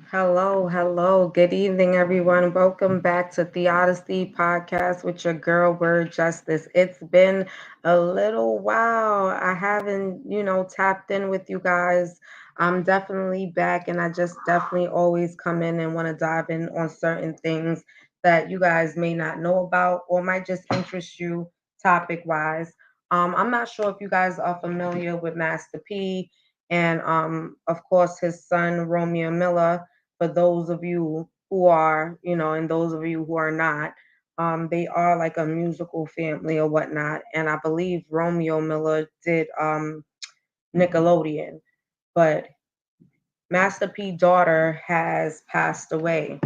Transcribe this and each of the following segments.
Hello, hello. Good evening, everyone. Welcome back to the Odyssey podcast with your girl, Word Justice. It's been a little while. I haven't, tapped in with you guys. I'm definitely back, and I just definitely always come in and want to dive in on certain things that you guys may not know about or might just interest you topic wise. I'm not sure if you guys are familiar with Master P and, of course, his son, Romeo Miller. For those of you who are, and those of you who are not, they are like a musical family or whatnot. And I believe Romeo Miller did Nickelodeon, but Master P daughter has passed away,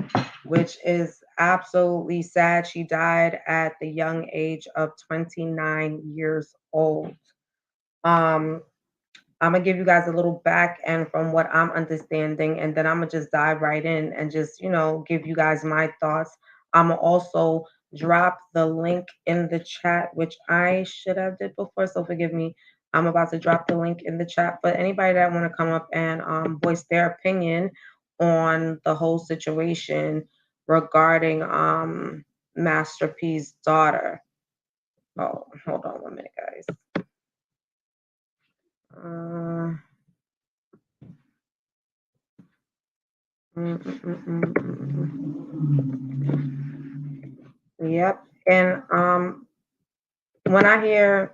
which is absolutely sad. She died at the young age of 29 years old. Um, I'm gonna give you guys a little back end from what I'm understanding, and then I'm gonna just dive right in and just, give you guys my thoughts. I'm gonna also drop the link in the chat, which I should have did before, so forgive me. I'm about to drop the link in the chat for anybody that want to come up and voice their opinion on the whole situation regarding Master P's daughter. Oh, hold on 1 minute, guys. Uh, mm, mm, mm, mm, Yep. And when I hear,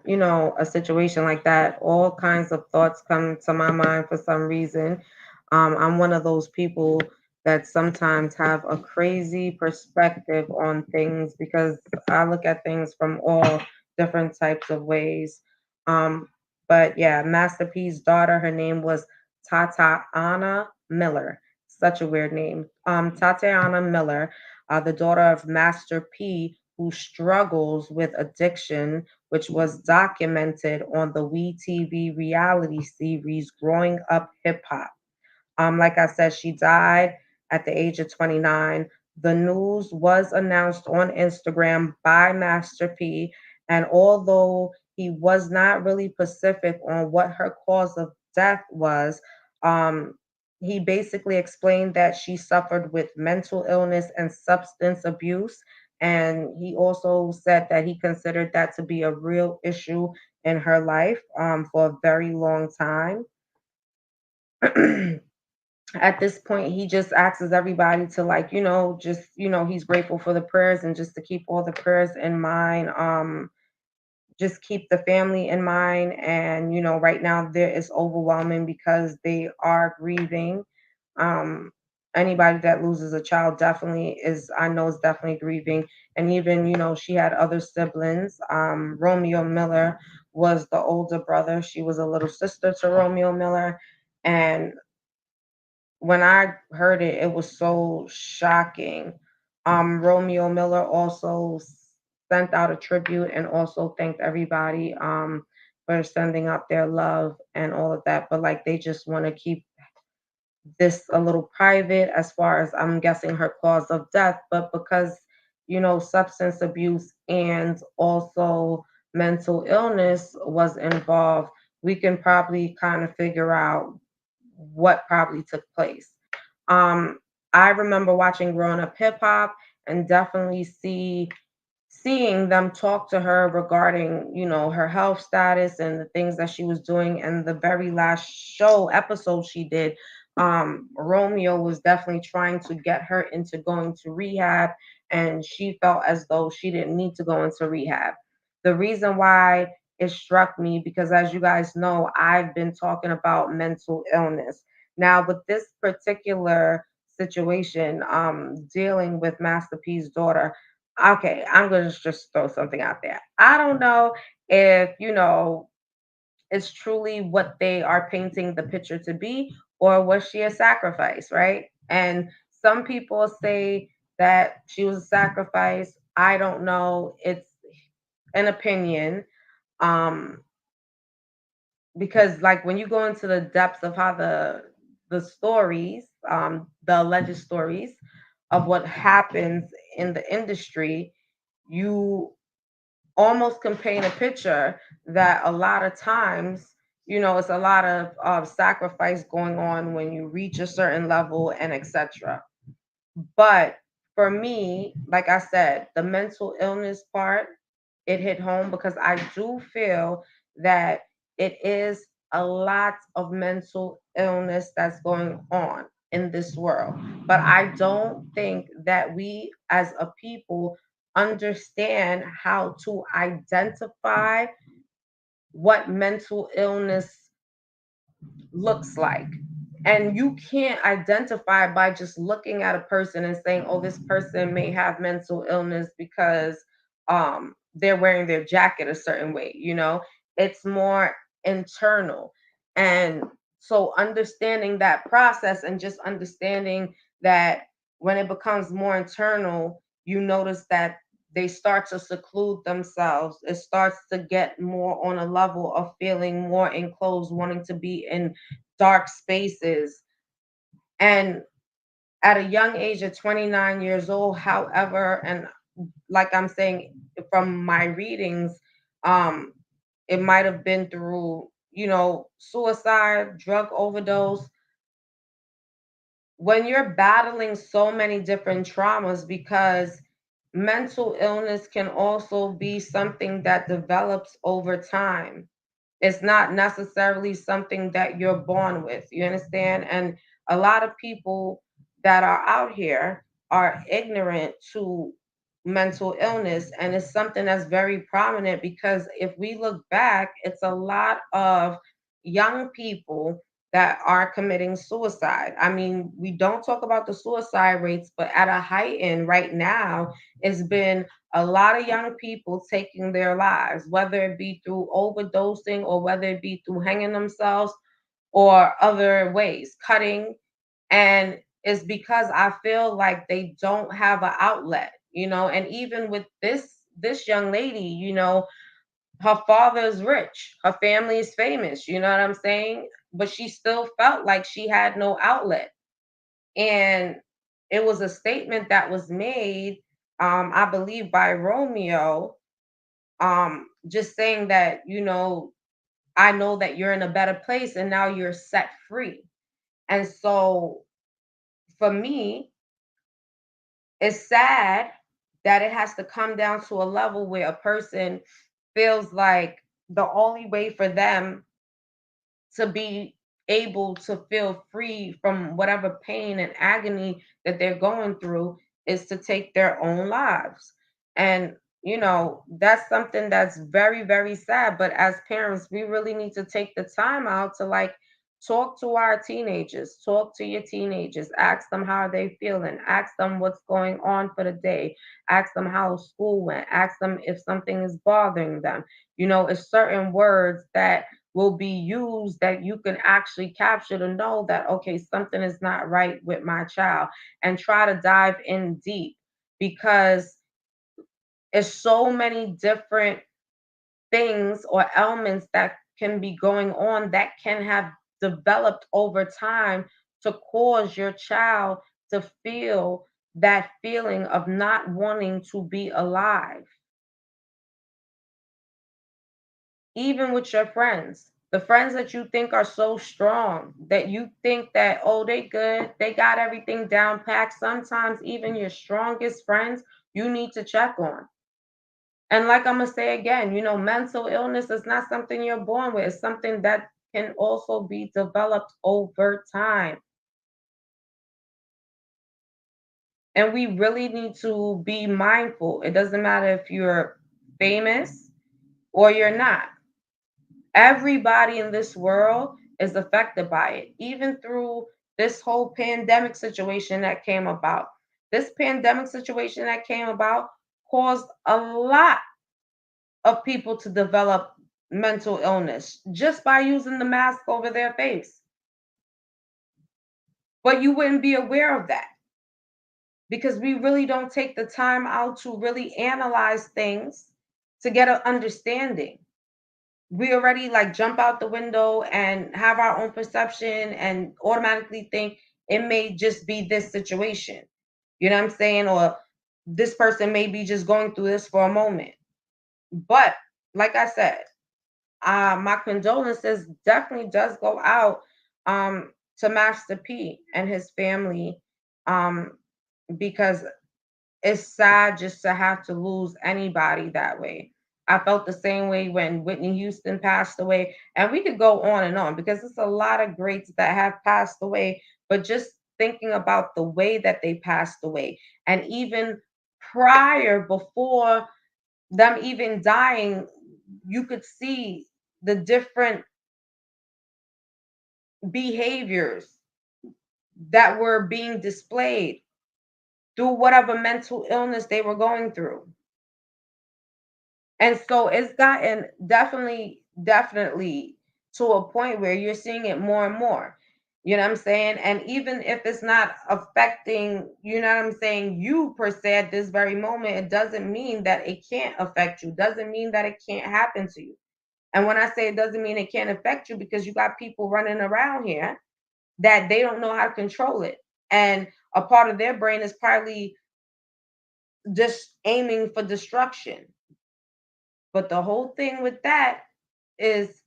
a situation like that, all kinds of thoughts come to my mind for some reason. I'm one of those people that sometimes have a crazy perspective on things because I look at things from all different types of ways. Um, but yeah, Master P's daughter, her name was Tatiana Miller. Such a weird name. Tatiana Miller, the daughter of Master P, who struggles with addiction, which was documented on the WeTV reality series Growing Up Hip Hop. Like I said, she died at the age of 29. The news was announced on Instagram by Master P, and although he was not really specific on what her cause of death was, um, he basically explained that she suffered with mental illness and substance abuse. And he also said that he considered that to be a real issue in her life for a very long time. At this point he just asks everybody to, like, just, he's grateful for the prayers and just to keep all the prayers in mind. Just keep the family in mind, and right now there is overwhelming because they are grieving. um Anybody that loses a child definitely is, I know, is definitely grieving. And even, she had other siblings. Romeo Miller was the older brother, she was a little sister to Romeo Miller. And when I heard it, it was so shocking. Romeo Miller also sent out a tribute and also thanked everybody for sending out their love and all of that. But like, they just want to keep this a little private as far as, I'm guessing, her cause of death. But because, substance abuse and also mental illness was involved, we can probably kind of figure out what probably took place. Um, I remember watching Growing Up Hip Hop and definitely seeing them talk to her regarding, her health status and the things that she was doing. And the very last show episode she did, Romeo was definitely trying to get her into going to rehab, and she felt as though she didn't need to go into rehab. The reason why it struck me, because as you guys know, I've been talking about mental illness. Now, with this particular situation, dealing with Master P's daughter, okay, I'm gonna just throw something out there. I don't know if, it's truly what they are painting the picture to be, or was she a sacrifice, right? And some people say that she was a sacrifice. I don't know. It's an opinion. Um, because like, when you go into the depths of how the stories, the alleged stories of what happens in the industry, you almost can paint a picture that a lot of times, It's a lot of sacrifice going on when you reach a certain level and etc. But for me, like I said, the mental illness part, it hit home because I do feel that it is a lot of mental illness that's going on in this world. But I don't think that we as a people understand how to identify what mental illness looks like. And you can't identify by just looking at a person and saying, oh, this person may have mental illness because they're wearing their jacket a certain way. It's more internal. And so understanding that process and just understanding that when it becomes more internal, you notice that they start to seclude themselves. It starts to get more on a level of feeling more enclosed, wanting to be in dark spaces. And at a young age of 29 years old, however, and like I'm saying from my readings, um, it might have been through, suicide, drug overdose, when you're battling so many different traumas, because mental illness can also be something that develops over time. It's not necessarily something that you're born with. You understand? And a lot of people that are out here are ignorant to mental illness. And it's something that's very prominent because if we look back, it's a lot of young people that are committing suicide. I mean, we don't talk about the suicide rates, but at a heighten right now, it's been a lot of young people taking their lives, whether it be through overdosing or whether it be through hanging themselves or other ways, cutting. And it's because I feel like they don't have an outlet. And even with this young lady, her father is rich, her family is famous, you know what I'm saying? But she still felt like she had no outlet. And it was a statement that was made, I believe, by Romeo, just saying that, I know that you're in a better place and now you're set free. And so for me, it's sad that it has to come down to a level where a person feels like the only way for them to be able to feel free from whatever pain and agony that they're going through is to take their own lives. And, that's something that's very, very sad. But as parents, we really need to take the time out to like talk to our teenagers, talk to your teenagers, ask them how they feeling, ask them what's going on for the day, ask them how school went, ask them if something is bothering them. It's certain words that will be used that you can actually capture to know that, okay, something is not right with my child, and try to dive in deep because it's so many different things or elements that can be going on that can have developed over time to cause your child to feel that feeling of not wanting to be alive. Even with your friends, the friends that you think are so strong, that you think that, oh, they good, they got everything down packed. Sometimes even your strongest friends, you need to check on. And like I'm gonna say again, mental illness is not something you're born with. It's something that can also be developed over time. And we really need to be mindful. It doesn't matter if you're famous or you're not. Everybody in this world is affected by it, even through this whole pandemic situation that came about. This pandemic situation that came about caused a lot of people to develop mental illness just by using the mask over their face. But you wouldn't be aware of that because we really don't take the time out to really analyze things to get an understanding. We already like jump out the window and have our own perception and automatically think it may just be this situation. You know what I'm saying? Or this person may be just going through this for a moment. But like I said, My condolences definitely does go out to Master P and his family, um, because it's sad just to have to lose anybody that way. I felt the same way when Whitney Houston passed away, and we could go on and on because it's a lot of greats that have passed away. But just thinking about the way that they passed away, and even prior, before them even dying, you could see the different behaviors that were being displayed through whatever mental illness they were going through. And so it's gotten definitely to a point where you're seeing it more and more. You know what I'm saying? And even if it's not affecting, you know what I'm saying, you per se at this very moment, it doesn't mean that it can't affect you, doesn't mean that it can't happen to you. And when I say it doesn't mean it can't affect you, because you got people running around here that they don't know how to control it. And a part of their brain is probably just aiming for destruction. But the whole thing with that is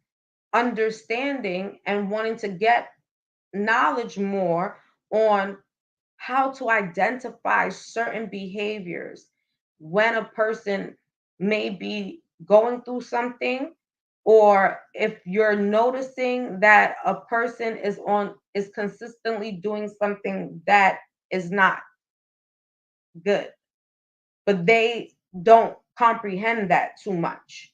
understanding and wanting to get knowledge more on how to identify certain behaviors when a person may be going through something, or if you're noticing that a person is consistently doing something that is not good, but they don't comprehend that too much.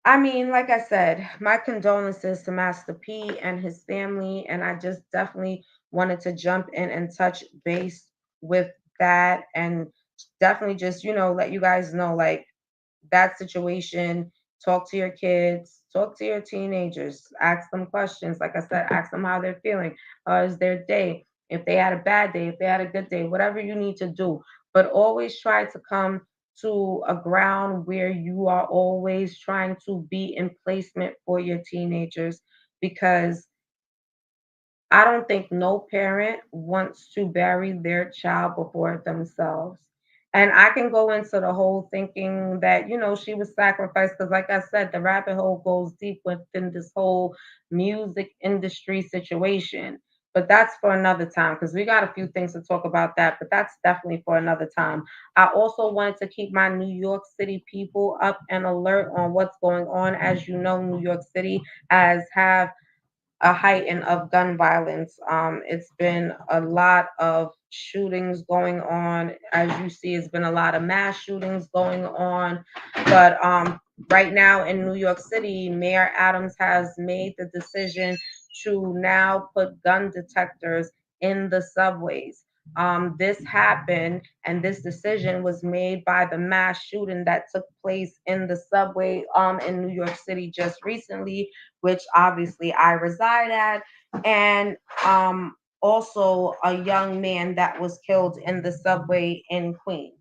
I mean, like I said, my condolences to Master P and his family, and I just definitely wanted to jump in and touch base with that, and definitely just, let you guys know, like, that situation. Talk to your kids, talk to your teenagers, ask them questions. Like I said, ask them how they're feeling. How is their day? If they had a bad day, if they had a good day, whatever you need to do. But always try to come to a ground where you are always trying to be in placement for your teenagers, because I don't think no parent wants to bury their child before themselves. And I can go into the whole thinking that, she was sacrificed because, like I said, the rabbit hole goes deep within this whole music industry situation. But that's for another time because we got a few things to talk about that. But that's definitely for another time. I also wanted to keep my New York City people up and alert on what's going on. As you know, New York City has have a heighten of gun violence. It's been a lot of shootings going on. As you see, it's been a lot of mass shootings going on. But right now in New York City, Mayor Adams has made the decision to now put gun detectors in the subways. This happened, and this decision was made by the mass shooting that took place in the subway in New York City just recently, which obviously I reside at, and also a young man that was killed in the subway in Queens.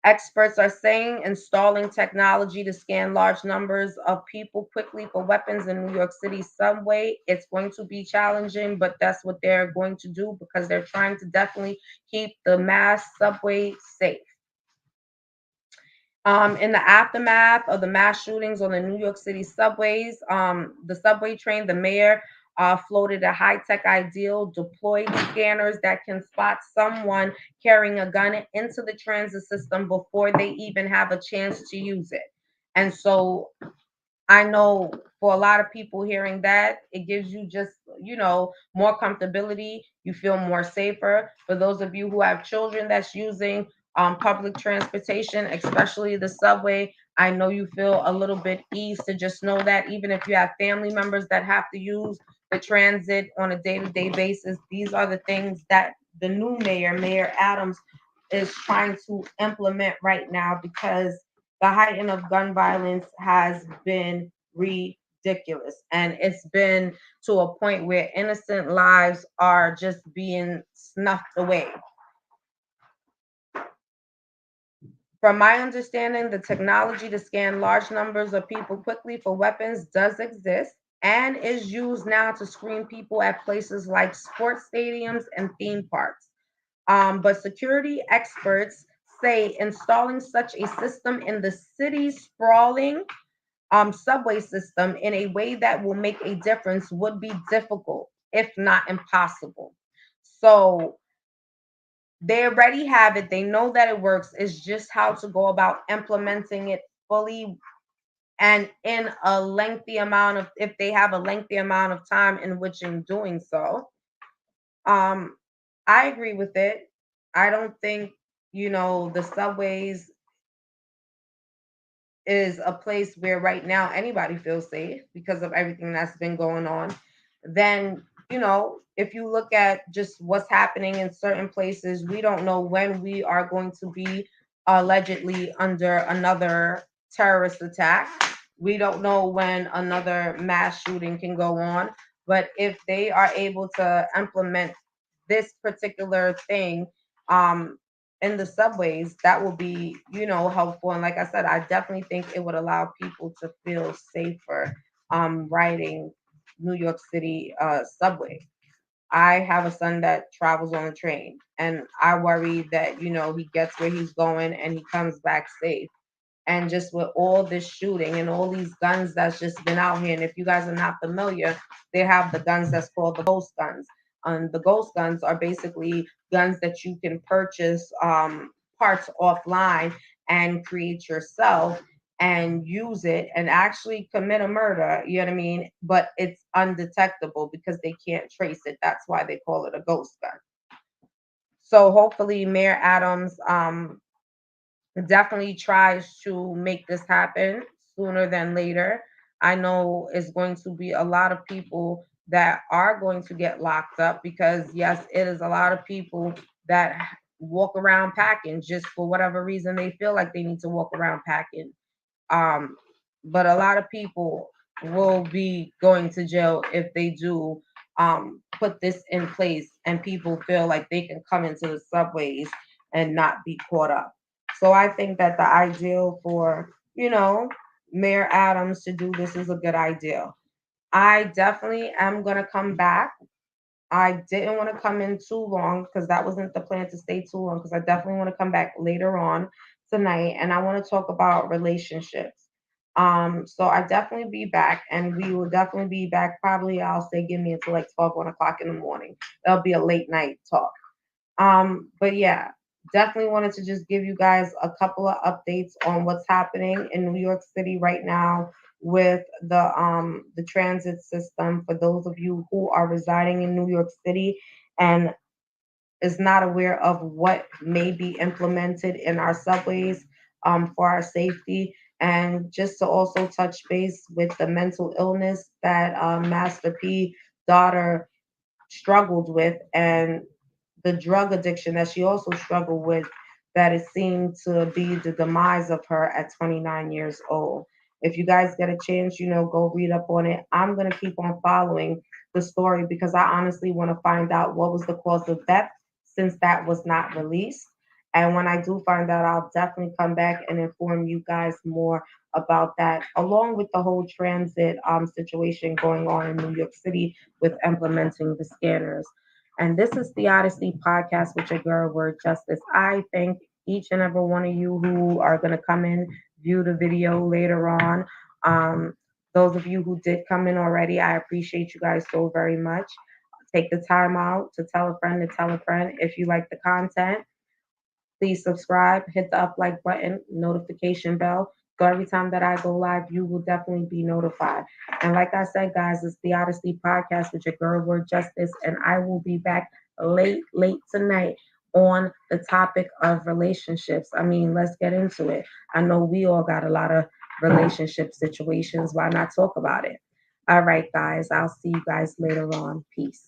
Experts are saying installing technology to scan large numbers of people quickly for weapons in New York City subway, it's going to be challenging, but that's what they're going to do because they're trying to definitely keep the mass subway safe. In the aftermath of the mass shootings on the New York City subways, the subway train, the mayor floated a high tech ideal, deployed scanners that can spot someone carrying a gun into the transit system before they even have a chance to use it. And so I know for a lot of people hearing that, it gives you just, more comfortability. You feel more safer. For those of you who have children that's using public transportation, especially the subway, I know you feel a little bit ease to just know that even if you have family members that have to use the transit on a day-to-day basis, these are the things that the new mayor, Mayor Adams, is trying to implement right now because the heighten of gun violence has been ridiculous. And it's been to a point where innocent lives are just being snuffed away. From my understanding, the technology to scan large numbers of people quickly for weapons does exist and is used now to screen people at places like sports stadiums and theme parks. But security experts say installing such a system in the city's sprawling subway system in a way that will make a difference would be difficult, if not impossible. So they already have it. They know that it works. It's just how to go about implementing it fully and in a lengthy amount of, if they have a lengthy amount of time in which in doing so. Um, I agree with it. I don't think, the subways is a place where right now anybody feels safe because of everything that's been going on. Then, if you look at just what's happening in certain places, we don't know when we are going to be allegedly under another terrorist attack. We don't know when another mass shooting can go on. But if they are able to implement this particular thing, um, in the subways, that will be, helpful. And like I said, I definitely think it would allow people to feel safer riding New York City subway. I have a son that travels on a train, and I worry that, he gets where he's going and he comes back safe. And just with all this shooting and all these guns that's just been out here, and if you guys are not familiar, they have the guns that's called the ghost guns. The ghost guns are basically guns that you can purchase parts offline and create yourself and use it and actually commit a murder, you know what I mean? But it's undetectable because they can't trace it. That's why they call it a ghost gun. So hopefully Mayor Adams definitely tries to make this happen sooner than later. I know it's going to be a lot of people that are going to get locked up because, yes, it is a lot of people that walk around packing just for whatever reason they feel like they need to walk around packing. Um, but a lot of people will be going to jail if they do put this in place and people feel like they can come into the subways and not be caught up. So I think that the ideal for, Mayor Adams to do this is a good idea. I definitely am going to come back. I didn't want to come in too long because that wasn't the plan to stay too long because I definitely want to come back later on tonight and I want to talk about relationships. So I definitely be back and we will definitely be back. Probably I'll say give me until like 12, 1 o'clock in the morning. That'll be a late night talk. But yeah, definitely wanted to just give you guys a couple of updates on what's happening in New York City right now with the transit system for those of you who are residing in New York City and is not aware of what may be implemented in our subways for our safety. And just to also touch base with the mental illness that Master P daughter struggled with and the drug addiction that she also struggled with, that it seemed to be the demise of her at 29 years old. If you guys get a chance, go read up on it. I'm going to keep on following the story because I honestly want to find out what was the cause of death since that was not released. And when I do find out, I'll definitely come back and inform you guys more about that, along with the whole transit situation going on in New York City with implementing the scanners. And this is the Odyssey podcast with your girl, Word Justice. I thank each and every one of you who are going to come in, view the video later on. Um, those of you who did come in already, I appreciate you guys so very much. Take the time out to tell a friend to tell a friend if you like the content. Please subscribe, hit the up like button, notification bell. So every time that I go live, you will definitely be notified. And like I said, guys, it's the Odyssey podcast with your girl, Word Justice. And I will be back late tonight on the topic of relationships. I mean, let's get into it. I know we all got a lot of relationship situations. Why not talk about it? All right, guys. I'll see you guys later on. Peace.